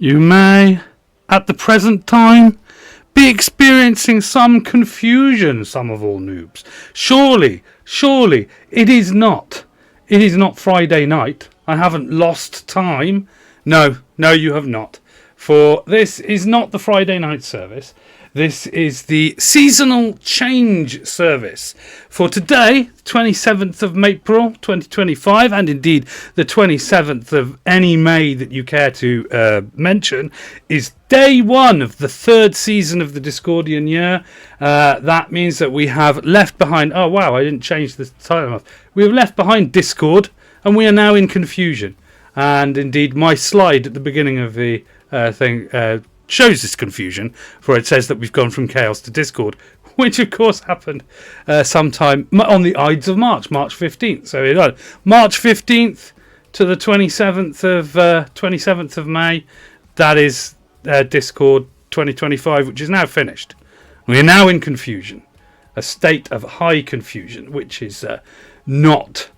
You may, at the present time, be experiencing some confusion, some of all noobs. Surely, it is not. It is not Friday night. I haven't lost time. No, you have not. For this is not the Friday night service. This is the seasonal change service for today, 27th of April 2025, and indeed the 27th of any May that you care to mention, is day one of the third season of the Discordian year. That means that we have left behind... Oh, wow, I didn't change the title. We have left behind Discord, and we are now in confusion. And indeed, my slide at the beginning of the thing... shows this confusion, for it says that we've gone from chaos to Discord, which of course happened sometime on the Ides of March 15th. So March 15th to the 27th of May. That is Discord 2025, which is now finished. We are now in confusion, a state of high confusion, which is not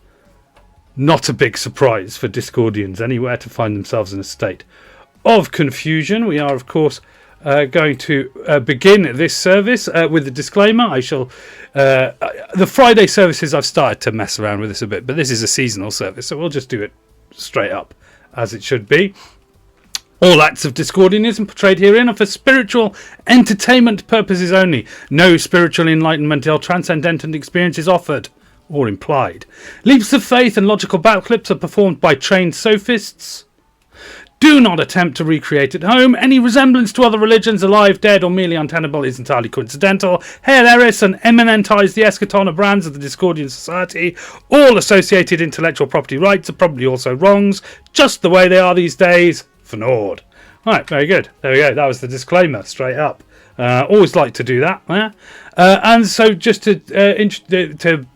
a big surprise for Discordians anywhere to find themselves in a state of confusion. We are, of course, going to begin this service with a disclaimer. The Friday services, I've started to mess around with this a bit, but this is a seasonal service, so we'll just do it straight up as it should be. All acts of Discordianism portrayed herein are for spiritual entertainment purposes only. No spiritual enlightenment or transcendental experience is offered or implied. Leaps of faith and logical backflips are performed by trained sophists. Do not attempt to recreate at home. Any resemblance to other religions, alive, dead, or merely untenable, is entirely coincidental. Hail Eris and eminentize the Eschatona brands of the Discordian Society. All associated intellectual property rights are probably also wrongs, just the way they are these days. Fnord. Right, very good. There we go. That was the disclaimer, straight up. Always like to do that. Yeah? And so just to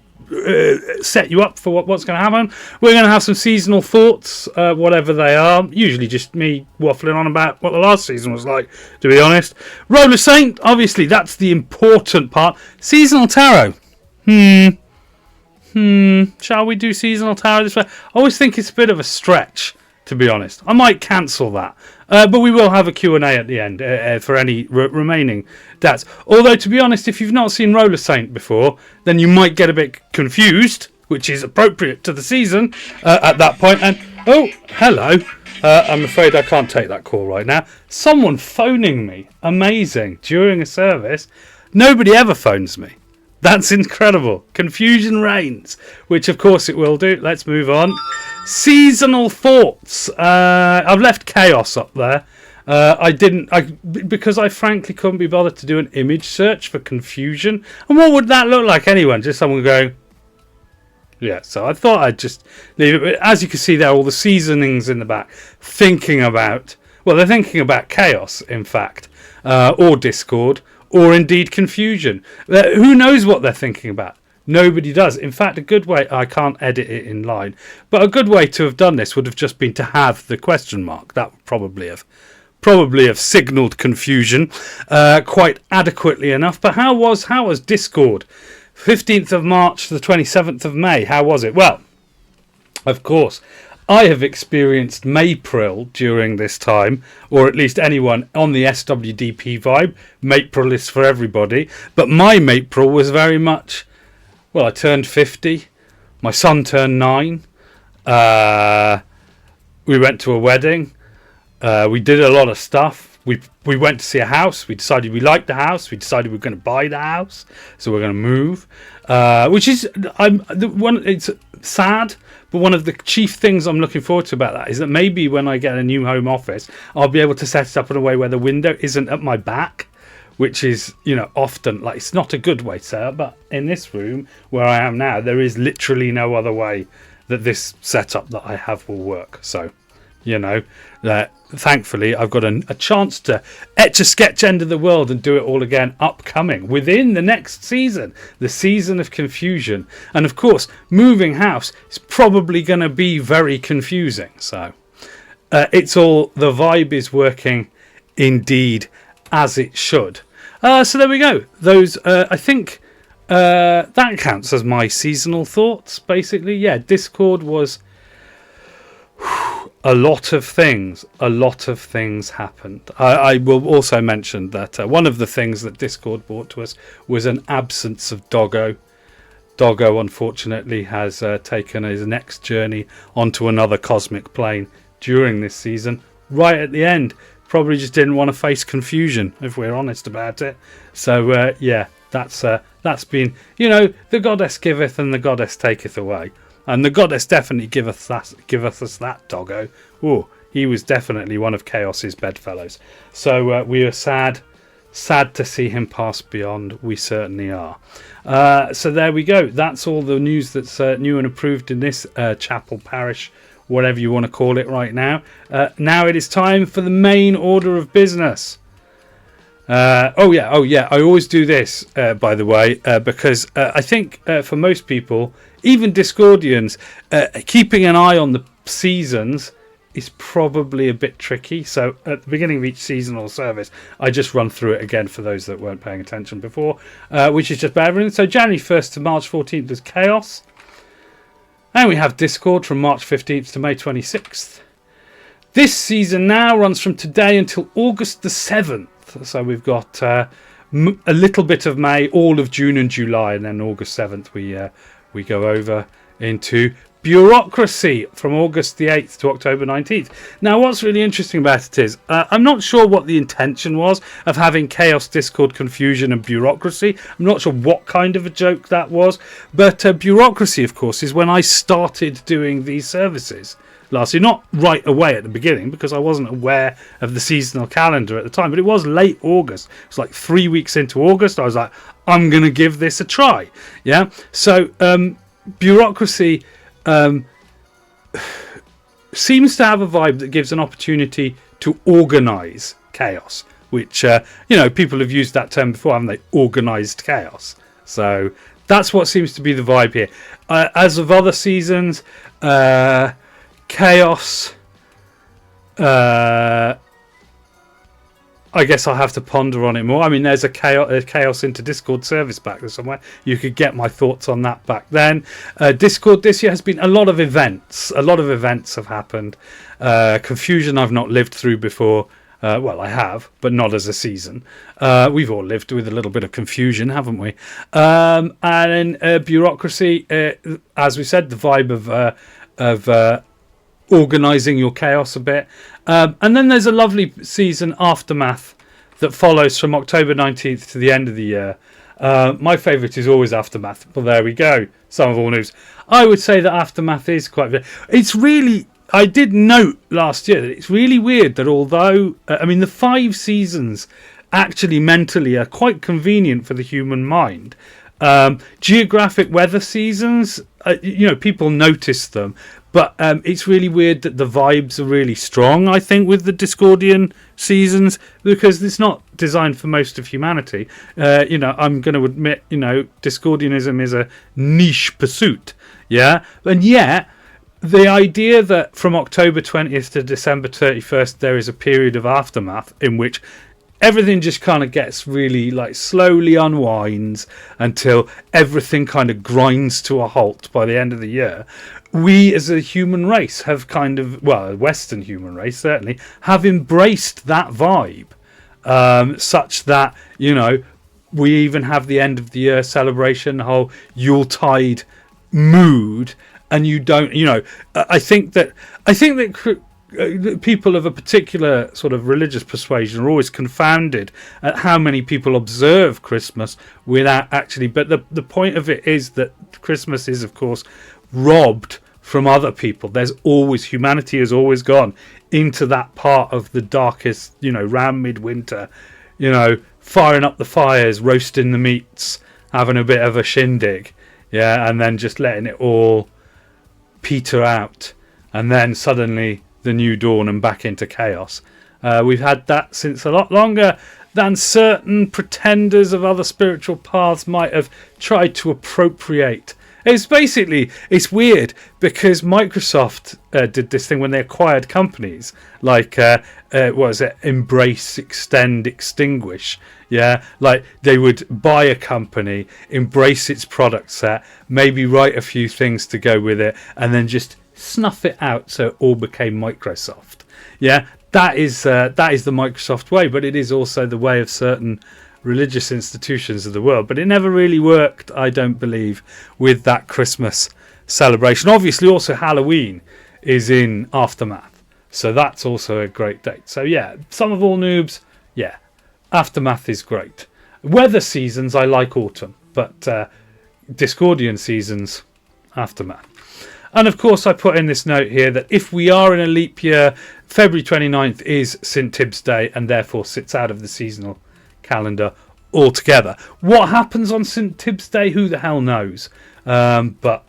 set you up for what's going to happen, we're going to have some seasonal thoughts, whatever they are. Usually just me waffling on about what the last season was like, to be honest. Roller Saint, obviously, that's the important part. Seasonal Tarot. Shall we do seasonal tarot this way? I always think it's a bit of a stretch, to be honest. I might cancel that. But we will have a Q&A at the end for any remaining dads. Although, to be honest, if you've not seen Roller Saint before, then you might get a bit confused, which is appropriate to the season at that point. And, oh, hello. I'm afraid I can't take that call right now. Someone phoning me. Amazing. During a service. Nobody ever phones me. That's incredible. Confusion reigns, which of course it will do. Let's move on. Seasonal thoughts. I've left chaos up there. Because I frankly couldn't be bothered to do an image search for confusion. And what would that look like anyway? Just someone going, yeah. So I thought I'd just leave it. But as you can see there, all the seasonings in the back, they're thinking about chaos, in fact, or discord. Or indeed confusion. Who knows what they're thinking about? Nobody does. In fact, a good way, I can't edit it in line, but a good way to have done this would have just been to have the question mark. That would probably have signalled confusion quite adequately enough. But how was Discord? 15th of March to the 27th of May. How was it? Well, of course, I have experienced Maypril during this time, or at least anyone on the SWDP vibe. Maypril is for everybody, but my Maypril was very much, well, I turned 50, my son turned 9, we went to a wedding, we did a lot of stuff, we went to see a house, we decided we liked the house, we decided we were going to buy the house, so we're going to move, which is, it's sad. But one of the chief things I'm looking forward to about that is that maybe when I get a new home office, I'll be able to set it up in a way where the window isn't at my back, which is, often, like, it's not a good way to set up. But in this room where I am now, there is literally no other way that this setup that I have will work. So, thankfully, I've got a chance to etch a sketch end of the world and do it all again upcoming within the next season, the season of confusion. And of course, moving house is probably going to be very confusing. So it's all, the vibe is working indeed as it should. So there we go. Those, I think that counts as my seasonal thoughts, basically. Yeah, Discord was... A lot of things happened. I will also mention that one of the things that Discord brought to us was an absence of Doggo. Doggo, unfortunately, has taken his next journey onto another cosmic plane during this season. Right at the end, probably just didn't want to face confusion, if we're honest about it. So yeah, that's been, the goddess giveth and the goddess taketh away. And the goddess definitely giveth us that Doggo. Oh, he was definitely one of Chaos's bedfellows. So we are sad to see him pass beyond. We certainly are. So there we go. That's all the news that's new and approved in this chapel parish, whatever you want to call it right now. Now it is time for the main order of business. Oh yeah. I always do this, by the way, because I think for most people, even Discordians, keeping an eye on the seasons is probably a bit tricky. So at the beginning of each seasonal service, I just run through it again for those that weren't paying attention before, which is just about everything. So January 1st to March 14th is Chaos. And we have Discord from March 15th to May 26th. This season now runs from today until August the 7th. So we've got a little bit of May, all of June and July, and then August 7th we go over into Bureaucracy from August the 8th to October 19th. Now, what's really interesting about it is I'm not sure what the intention was of having Chaos, Discord, Confusion and Bureaucracy. I'm not sure what kind of a joke that was. But Bureaucracy, of course, is when I started doing these services last year. Not right away at the beginning, because I wasn't aware of the seasonal calendar at the time, but it was late August. It's like 3 weeks into August. I was like, I'm going to give this a try. Yeah. So Bureaucracy seems to have a vibe that gives an opportunity to organise chaos, which, people have used that term before, haven't they? Organised chaos. So that's what seems to be the vibe here. As of other seasons, chaos... I guess I'll have to ponder on it more. I mean, there's a chaos into Discord service back there somewhere. You could get my thoughts on that back then. Discord this year has been a lot of events. A lot of events have happened. Confusion I've not lived through before. Well, I have, but not as a season. We've all lived with a little bit of confusion, haven't we? And in bureaucracy, as we said, the vibe of organising your chaos a bit. And then there's a lovely season Aftermath that follows from October 19th to the end of the year. My favourite is always Aftermath. Well, there we go. Some of all news. I would say that Aftermath is quite... It's really... I did note last year that it's really weird that although... the 5 seasons actually mentally are quite convenient for the human mind. Geographic weather seasons, people notice them. But it's really weird that the vibes are really strong, I think, with the Discordian seasons, because it's not designed for most of humanity. I'm going to admit, Discordianism is a niche pursuit. Yeah. And yet, the idea that from October 20th to December 31st, there is a period of aftermath in which everything just kind of gets really slowly unwinds until everything kind of grinds to a halt by the end of the year. We as a human race have a Western human race certainly, have embraced that vibe, such that, we even have the end of the year celebration, the whole Yuletide mood, and you don't, I think that people of a particular sort of religious persuasion are always confounded at how many people observe Christmas without actually... But the point of it is that Christmas is, of course, robbed from other people. Humanity has always gone into that part of the darkest, round midwinter, firing up the fires, roasting the meats, having a bit of a shindig, and then just letting it all peter out. And then suddenly... the new dawn and back into chaos. We've had that since a lot longer than certain pretenders of other spiritual paths might have tried to appropriate. It's weird because Microsoft did this thing when they acquired companies like Embrace, Extend, Extinguish. Yeah, they would buy a company, embrace its product set, maybe write a few things to go with it, and then just snuff it out so it all became Microsoft. Yeah, that is the Microsoft way, but it is also the way of certain religious institutions of the world. But it never really worked, I don't believe, with that Christmas celebration. Obviously, also Halloween is in Aftermath, so that's also a great date. So yeah, some of all noobs, yeah, Aftermath is great. Weather seasons, I like autumn, but Discordian seasons, Aftermath. And of course, I put in this note here that if we are in a leap year, February 29th is St. Tibb's Day and therefore sits out of the seasonal calendar altogether. What happens on St. Tibb's Day? Who the hell knows? But,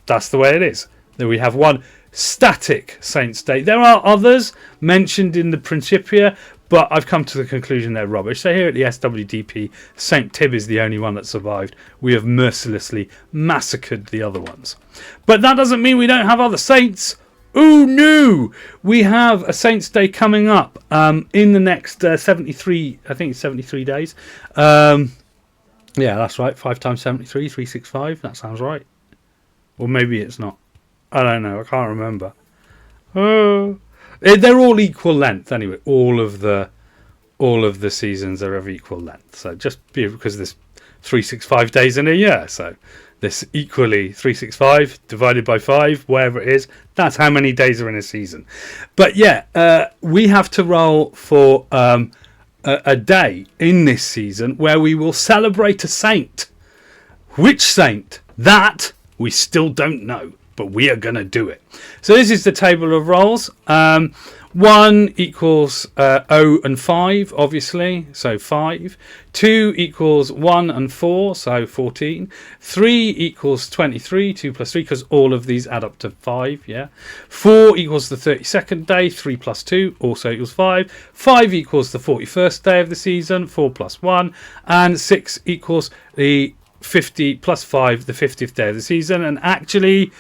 that's the way it is. Then we have one static Saint's Day. There are others mentioned in the Principia, but I've come to the conclusion they're rubbish. So here at the SWDP, St. Tib is the only one that survived. We have mercilessly massacred the other ones. But that doesn't mean we don't have other saints. Oh no! We have a Saint's Day coming up in the next 73, I think it's 73 days. Yeah, that's right. 5 times 73, 365. That sounds right. Or maybe it's not. I don't know. I can't remember. Oh... They're all equal length anyway. All of the seasons are of equal length. So just because there's 365 days in a year, so this equally 365 divided by 5, wherever it is, that's how many days are in a season. But yeah, we have to roll for a day in this season where we will celebrate a saint. Which saint? That we still don't know, but we are going to do it. So this is the table of rolls. 1 equals 0 and 5, obviously, so 5. 2 equals 1 and 4, so 14. 3 equals 23, 2 plus 3, because all of these add up to 5, yeah. 4 equals the 32nd day, 3 plus 2 also equals 5. 5 equals the 41st day of the season, 4 plus 1. And 6 equals the 50 plus 5, the 50th day of the season. And actually,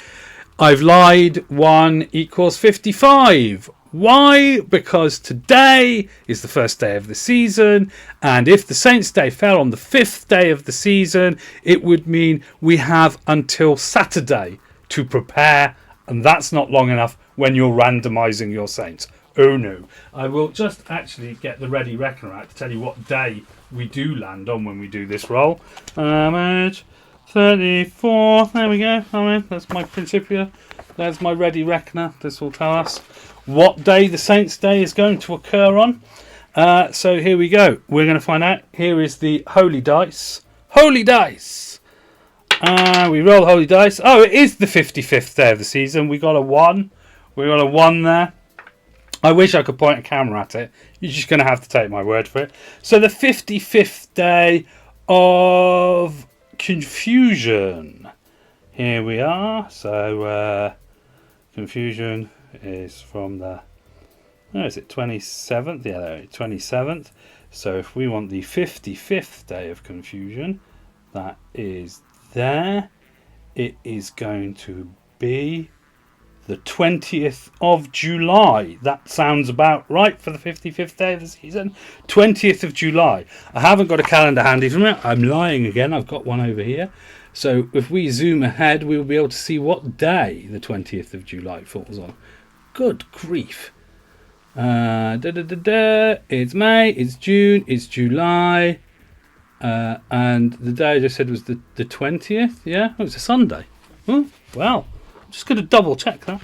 I've lied, 1 equals 55. Why? Because today is the first day of the season, and if the Saints' Day fell on the 5th day of the season, it would mean we have until Saturday to prepare, and that's not long enough when you're randomising your Saints. Oh no. I will just actually get the Ready Reckoner out to tell you what day we do land on when we do this roll. 34, there we go. That's my Principia. There's my Ready Reckoner. This will tell us what day the Saints' Day is going to occur on. So here we go. We're going to find out. Here is the Holy Dice. Holy Dice! We roll Holy Dice. Oh, it is the 55th day of the season. We got a 1. We got a 1 there. I wish I could point a camera at it. You're just going to have to take my word for it. So the 55th day of confusion. Here we are. So confusion is from the, is it 27th? Yeah, there, 27th. So if we want the 55th day of confusion, that is there. It is going to be the 20th of July. That sounds about right for the 55th day of the season. 20th of July. I haven't got a calendar handy from it. I'm lying again. I've got one over here. So if we zoom ahead, we'll be able to see what day the 20th of July falls on. Good grief. It's May, it's June, it's July. And the day I just said was the 20th. Yeah, it was a Sunday. Oh, well, I'm just going to double check that.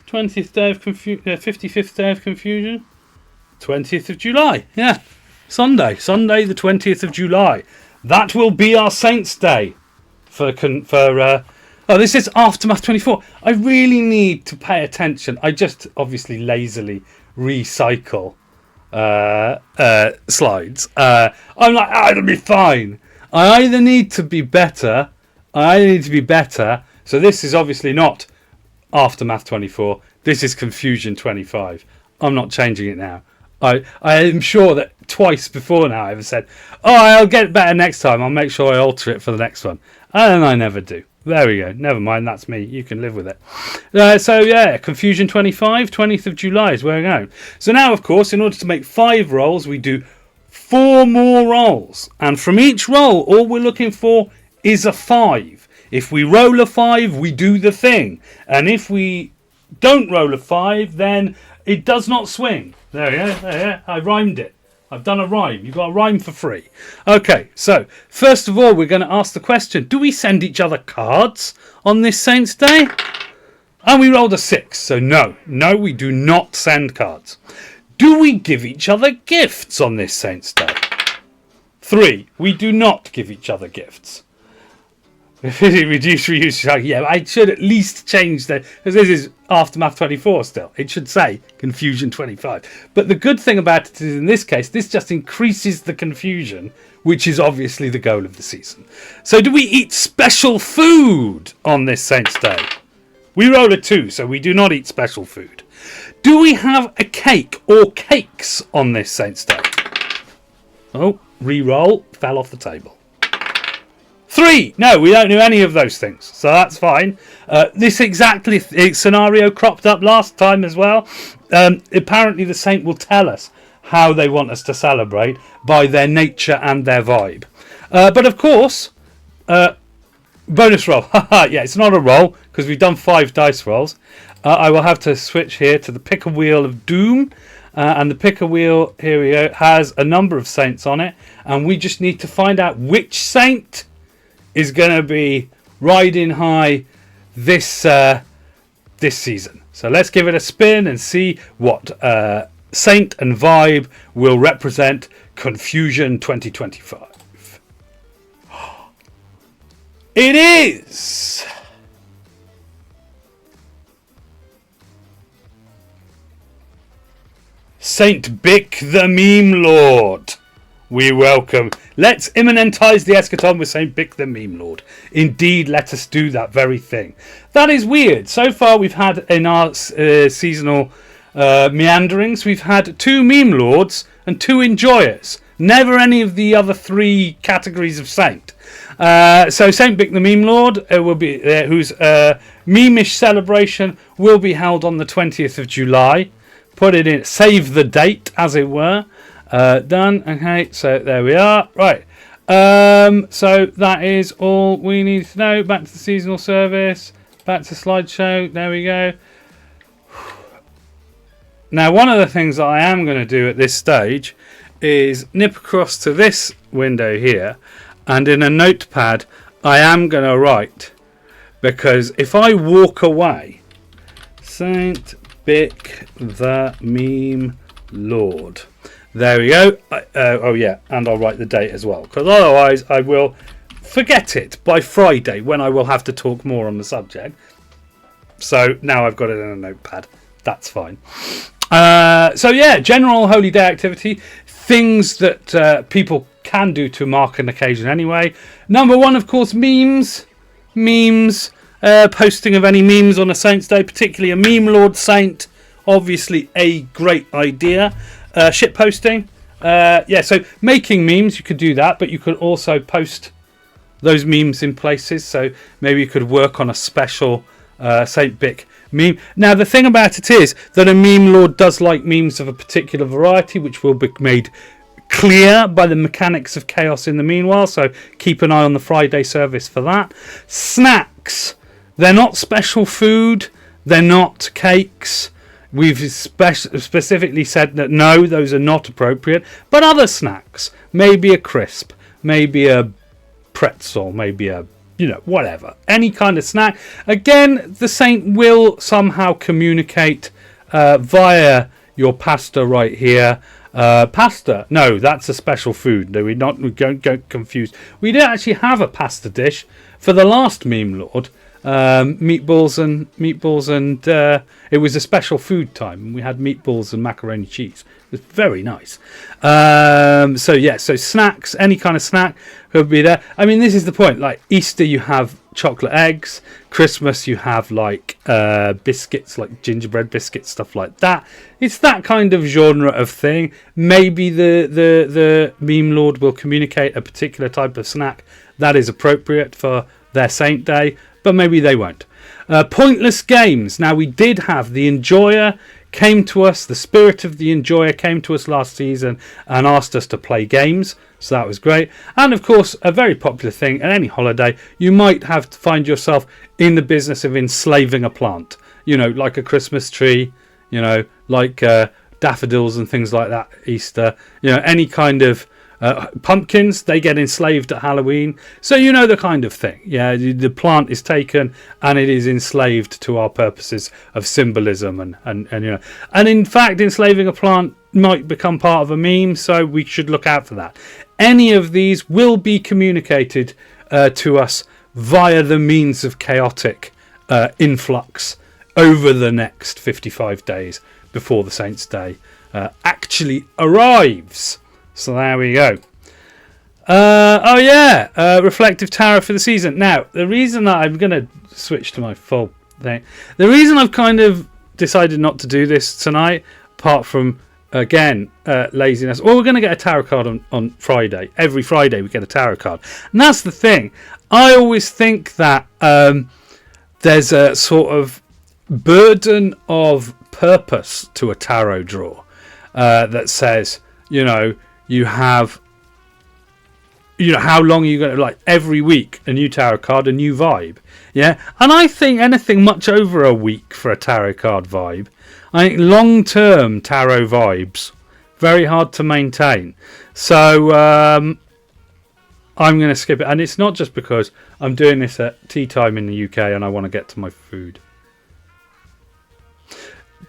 20th day of 55th day of confusion. 20th of July. Yeah, Sunday the 20th of July. That will be our Saints' Day. This is Aftermath 24. I really need to pay attention. I just obviously lazily recycle slides. I'm like, it'll be fine. I either need to be better. So this is obviously not Aftermath 24. This is Confusion 25. I'm not changing it now. I am sure that twice before now I've said, I'll get better next time. I'll make sure I alter it for the next one. And I never do. There we go. Never mind. That's me. You can live with it. Confusion 25, 20th of July is where we're going. So now, of course, in order to make 5 rolls, we do 4 more rolls. And from each roll, all we're looking for is a 5. If we roll a 5, we do the thing. And if we don't roll a 5, then it does not swing. There we go. I rhymed it. I've done a rhyme. You've got a rhyme for free. Okay, so first of all, we're going to ask the question, do we send each other cards on this Saints' Day? And we rolled a 6, so no, we do not send cards. Do we give each other gifts on this Saints' Day? 3, we do not give each other gifts. Reduce, reuse. Yeah, I should at least change that, because this is Aftermath 24 still. It should say Confusion 25. But the good thing about it is, in this case, this just increases the confusion, which is obviously the goal of the season. So do we eat special food on this Saints' Day? We roll a 2, so we do not eat special food. Do we have a cake or cakes on this Saints' Day? Oh, re-roll, fell off the table. 3, no, we don't do any of those things, so that's fine. This exactly scenario cropped up last time as well. Apparently the Saint will tell us how they want us to celebrate by their nature and their vibe. But of course, bonus roll. Yeah, it's not a roll because we've done 5 dice rolls. I will have to switch here to the picker wheel of doom. And the picker wheel, here we go, has a number of saints on it. And we just need to find out which saint is going to be riding high this season. So let's give it a spin and see what saint and vibe will represent Confusion 2025. It is Saint Bick the Meme Lord. We welcome. Let's immanentize the eschaton with Saint Bick the Meme Lord. Indeed, let us do that very thing. That is weird. So far, we've had in our seasonal meanderings, we've had 2 meme lords and 2 enjoyers. Never any of the other 3 categories of saint. So Saint Bick the Meme Lord will be whose meme-ish celebration will be held on the 20th of July. Put it in, save the date, as it were. Done. Okay, so there we are. Right. So that is all we need to know. Back to the seasonal service. Back to slideshow. There we go. Now, one of the things that I am going to do at this stage is nip across to this window here, and in a notepad I am going to write, because if I walk away, Saint Bick the Meme Lord. There we go. Oh yeah, and I'll write the date as well, because otherwise I will forget it by Friday, when I will have to talk more on the subject. So now I've got it in a notepad. That's fine. So yeah, general holy day activity, things that people can do to mark an occasion anyway. Number 1, of course, memes. Posting of any memes on a Saint's Day, particularly a meme lord saint. Obviously a great idea. Shit posting. So making memes, you could do that, but you could also post those memes in places. So maybe you could work on a special Saint Bick meme. Now, the thing about it is that a meme lord does like memes of a particular variety, which will be made clear by the mechanics of chaos in the meanwhile. So keep an eye on the Friday service for that. Snacks. They're not special food. They're not cakes. We've specifically said that no, those are not appropriate. But other snacks, maybe a crisp, maybe a pretzel, maybe a, whatever. Any kind of snack. Again, the saint will somehow communicate via your pasta right here. Pasta, no, that's a special food. No, we don't get confused. We did actually have a pasta dish for the last meme lord. Meatballs and it was a special food time. We had meatballs and macaroni cheese. It was very nice. So snacks, any kind of snack would be there. I mean, this is the point. Like Easter, you have chocolate eggs. Christmas, you have like biscuits, like gingerbread biscuits, stuff like that. It's that kind of genre of thing. Maybe the meme lord will communicate a particular type of snack that is appropriate for their Saint Day, but maybe they won't. Pointless games. Now, we did have the Enjoyer came to us, the spirit of the Enjoyer came to us last season and asked us to play games, so that was great. And of course, a very popular thing at any holiday, you might have to find yourself in the business of enslaving a plant, like a Christmas tree, like daffodils and things like that, Easter, any kind of pumpkins, they get enslaved at Halloween. So the kind of thing. Yeah, the plant is taken and it is enslaved to our purposes of symbolism and in fact, enslaving a plant might become part of a meme, so we should look out for that. Any of these will be communicated to us via the means of chaotic influx over the next 55 days before the Saint's Day actually arrives. So there we go. Reflective tarot for the season. Now, the reason that I'm going to switch to my full thing, the reason I've kind of decided not to do this tonight, apart from, again, laziness. Well, we're going to get a tarot card on Friday. Every Friday we get a tarot card. And that's the thing. I always think that there's a sort of burden of purpose to a tarot draw that says, you have, how long are you going to, like, every week, a new tarot card, a new vibe. Yeah. And I think anything much over a week for a tarot card vibe, I think long-term tarot vibes, very hard to maintain. So I'm going to skip it. And it's not just because I'm doing this at tea time in the UK and I want to get to my food.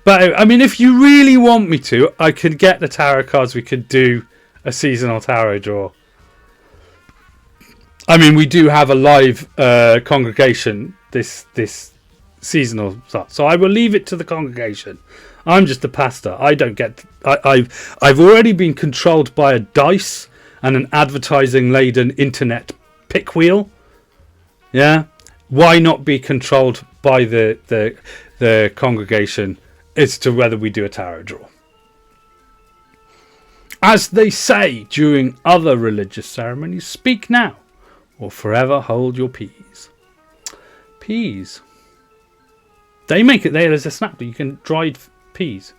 But, I mean, if you really want me to, I could get the tarot cards. We could do a seasonal tarot draw. I mean, we do have a live congregation this seasonal stuff, so I will leave it to the congregation. I'm just a pastor. I don't get. I've already been controlled by a dice and an advertising-laden internet pick wheel. Yeah, why not be controlled by the congregation as to whether we do a tarot draw? As they say during other religious ceremonies, speak now, or forever hold your peas. Peas. They make it there. There's a snap. You can dried peas.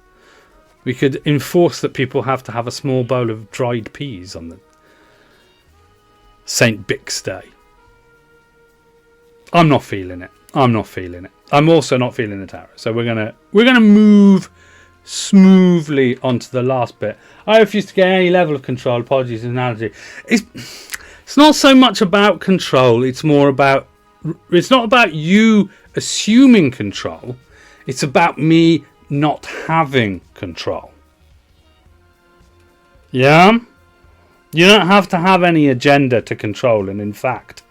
We could enforce that people have to have a small bowl of dried peas on the St. Bix Day. I'm not feeling it. I'm also not feeling the tarot. So we're gonna move smoothly onto the last bit. I refuse to gain any level of control. Apologies, analogy. It's not so much about control. It's not about you assuming control. It's about me not having control. Yeah? You don't have to have any agenda to control, and in fact,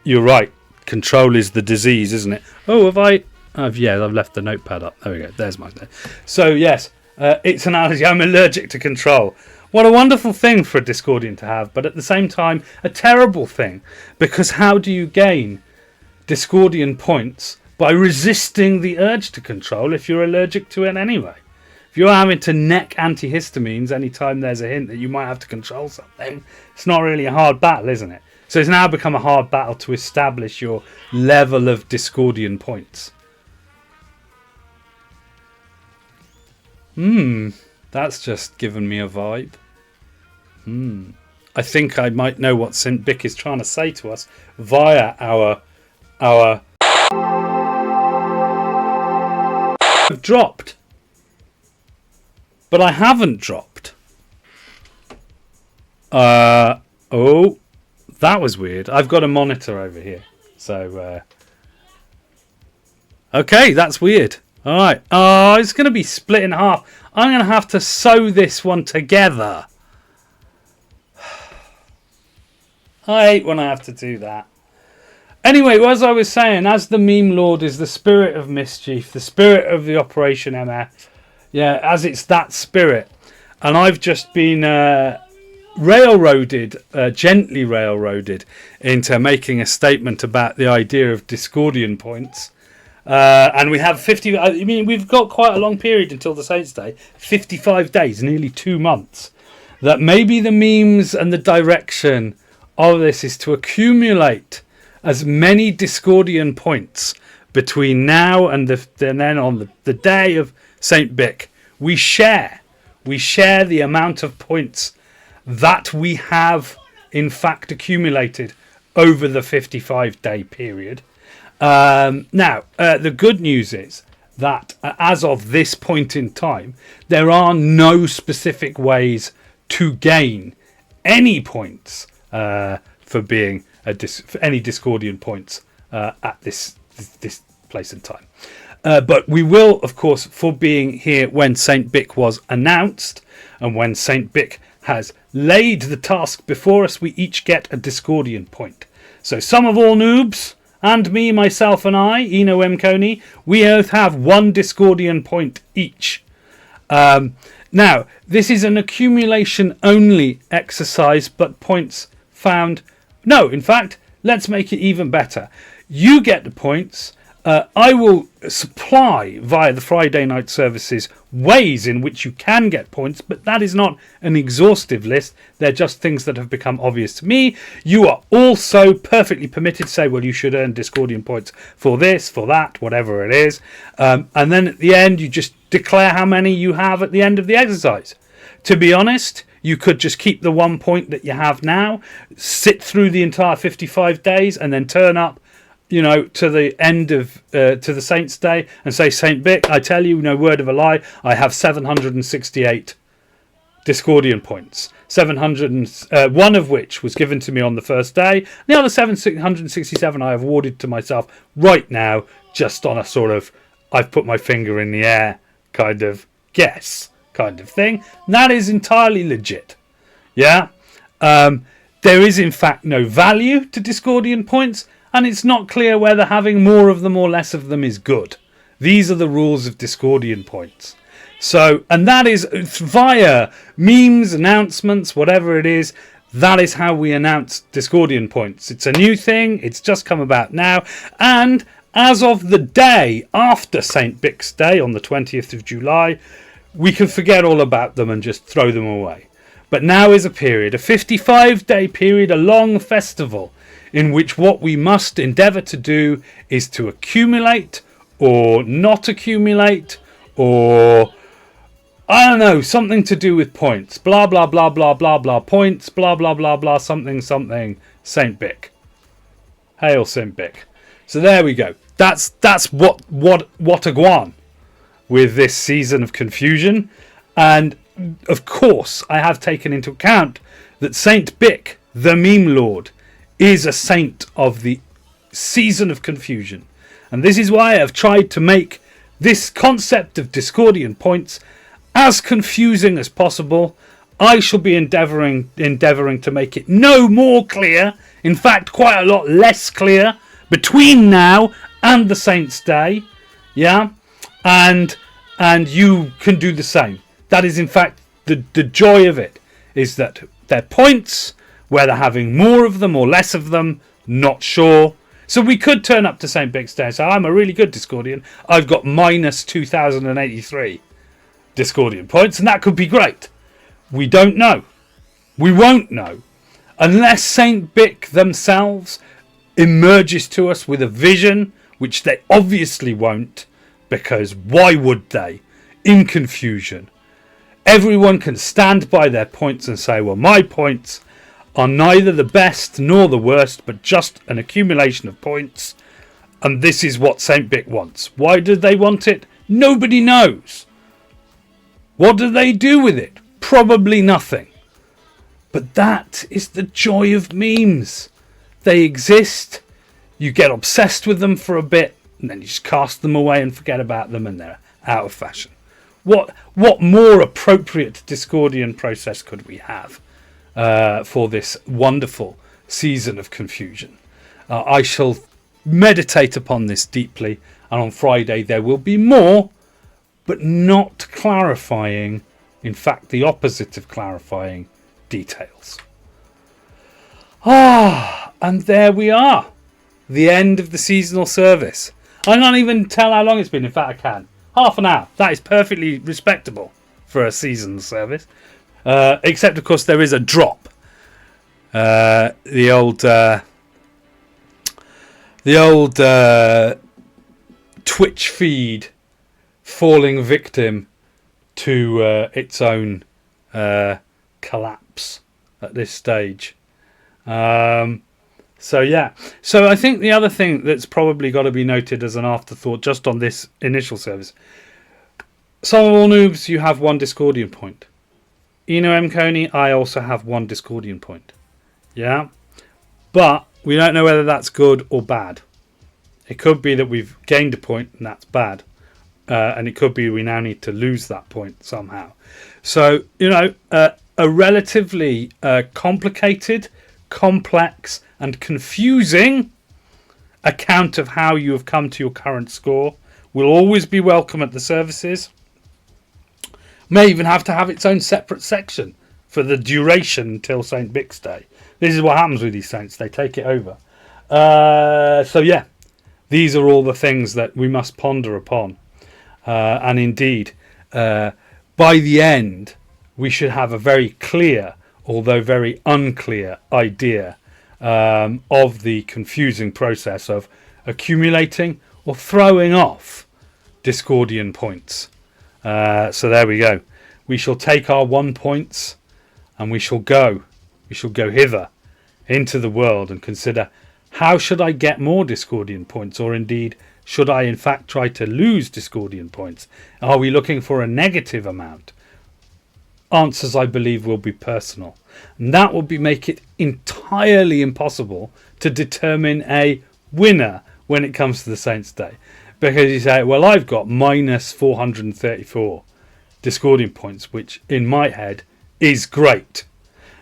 you're right. Control is the disease, isn't it? Oh, I've left the notepad up. There we go. There's my note. So yes, it's an analogy. I'm allergic to control. What a wonderful thing for a Discordian to have, but at the same time, a terrible thing. Because how do you gain Discordian points by resisting the urge to control if you're allergic to it anyway? If you're having to neck antihistamines anytime there's a hint that you might have to control something, it's not really a hard battle, isn't it? So it's now become a hard battle to establish your level of Discordian points. That's just given me a vibe. I think I might know what St. Bick is trying to say to us via our I've dropped. But I haven't dropped. Oh, that was weird. I've got a monitor over here. So okay, that's weird. Alright. Oh, it's going to be split in half. I'm going to have to sew this one together. I hate when I have to do that. Anyway, as I was saying, as the meme lord is the spirit of mischief, the spirit of the Operation MF, yeah, as it's that spirit, and I've just been gently railroaded into making a statement about the idea of Discordian points. And we have 50. I mean, we've got quite a long period until the Saints' Day, 55 days, nearly 2 months. That maybe the memes and the direction of this is to accumulate as many Discordian points between now and then on the day of St. Bick. We share the amount of points that we have in fact accumulated over the 55-day period. Now, the good news is that as of this point in time, there are no specific ways to gain any points for being for any Discordian points at this place and time. But we will, of course, for being here when St. Bick was announced and when St. Bick has laid the task before us, we each get a Discordian point. So some of all noobs and me, myself and I, Eno M Koney, we both have 1 Discordian point each. Now, this is an accumulation only exercise, but points found... No, in fact, let's make it even better. You get the points. I will supply via the Friday night services ways in which you can get points, but that is not an exhaustive list. They're just things that have become obvious to me. You are also perfectly permitted to say, well, you should earn Discordian points for this, for that, whatever it is. And then at the end, you just declare how many you have at the end of the exercise. To be honest, you could just keep the 1 point that you have now, sit through the entire 55 days, and then turn up, you know, to the end of to the Saints' Day and say, St. Bick, I tell you, no word of a lie, I have 768 Discordian points. 1 of which was given to me on the first day. The other 767 I have awarded to myself right now, just on a sort of I've put my finger in the air kind of guess kind of thing. And that is entirely legit. Yeah. There is in fact no value to Discordian points, and it's not clear whether having more of them or less of them is good. These are the rules of Discordian points. So, and that is via memes, announcements, whatever it is. That is how we announce Discordian points. It's a new thing. It's just come about now. And as of the day after St. Bix Day on the 20th of July, we can forget all about them and just throw them away. But now is a period, a 55-day period, a long festival, in which what we must endeavour to do is to accumulate or not accumulate, or I don't know, something to do with points. Blah, blah, blah, blah, blah, blah, points, blah, blah, blah, blah, something, something, St. Bic. Hail St. Bic. So there we go. That's what a guan with this season of confusion. And of course, I have taken into account that St. Bic, the meme lord, is a saint of the season of confusion. And this is why I've tried to make this concept of Discordian points as confusing as possible. I shall be endeavouring to make it no more clear, in fact quite a lot less clear, between now and the Saints' Day. Yeah? And you can do the same. That is in fact the joy of it, is that they're points, whether having more of them or less of them, not sure. So we could turn up to St. Bix Day and say, I'm a really good Discordian. I've got minus 2,083 Discordian points, and that could be great. We don't know. We won't know. Unless St. Bic themselves emerges to us with a vision, which they obviously won't, because why would they? In confusion. Everyone can stand by their points and say, well, my points are neither the best nor the worst, but just an accumulation of points. And this is what St. Bic wants. Why do they want it? Nobody knows. What do they do with it? Probably nothing. But that is the joy of memes. They exist. You get obsessed with them for a bit, and then you just cast them away and forget about them, and they're out of fashion. What more appropriate Discordian process could we have for this wonderful season of confusion? I shall meditate upon this deeply, and on Friday there will be more, but not clarifying, in fact the opposite of clarifying, details. And there we are, the end of the seasonal service. I can't even tell how long it's been. In fact, I can. Half an hour. That is perfectly respectable for a seasonal service. Except, of course, there is a drop. The old Twitch feed falling victim to its own collapse at this stage. So yeah. So I think the other thing that's probably got to be noted as an afterthought just on this initial service. Some of all noobs, you have one Discordian point. Eno M Koney, I also have one Discordian point. Yeah? But we don't know whether that's good or bad. It could be that we've gained a point and that's bad. And it could be we now need to lose that point somehow. So, a relatively complicated, complex and confusing account of how you have come to your current score will always be welcome at the services. May even have to have its own separate section for the duration until St. Bix Day. This is what happens with these saints. They take it over. So yeah, these are all the things that we must ponder upon. And indeed, by the end, we should have a very clear, although very unclear, idea of the confusing process of accumulating or throwing off Discordian points. So there we go. We shall take our 1 points and we shall go hither into the world and consider, how should I get more Discordian points? Or indeed, should I in fact try to lose Discordian points? Are we looking for a negative amount? Answers, I believe, will be personal. And that will make it entirely impossible to determine a winner when it comes to the Saints' Day. Because you say, well, I've got minus 434 Discordian points, which in my head is great.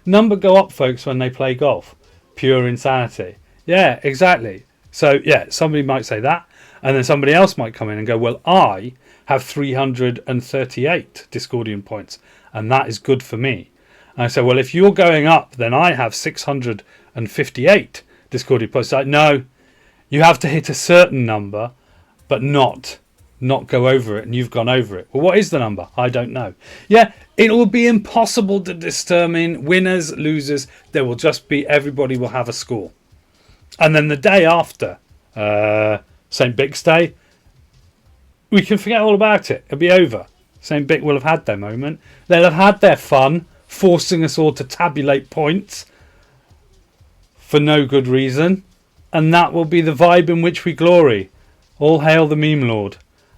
Number go up, folks, when they play golf. Pure insanity. Yeah, exactly. So yeah, somebody might say that, and then somebody else might come in and go, well, I have 338 Discordian points, and that is good for me. And I say, well, if you're going up, then I have 658 Discordian points. Like, no, you have to hit a certain number, but not go over it, and you've gone over it. Well, what is the number? I don't know. Yeah, it will be impossible to determine winners, losers. There will just be, everybody will have a score. And then the day after St. Bix Day, we can forget all about it. It'll be over. St. Bic will have had their moment. They'll have had their fun, forcing us all to tabulate points for no good reason. And that will be the vibe in which we glory. All hail the meme lord.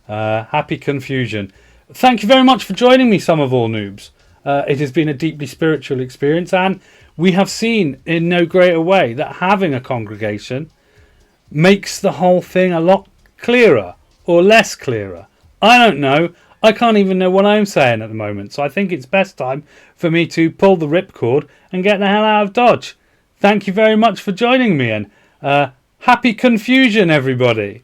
Happy confusion. Thank you very much for joining me, some of all noobs. It has been a deeply spiritual experience, and we have seen in no greater way that having a congregation makes the whole thing a lot clearer or less clearer. I don't know. I can't even know what I'm saying at the moment, so I think it's best time for me to pull the ripcord and get the hell out of Dodge. Thank you very much for joining me, and happy confusion, everybody.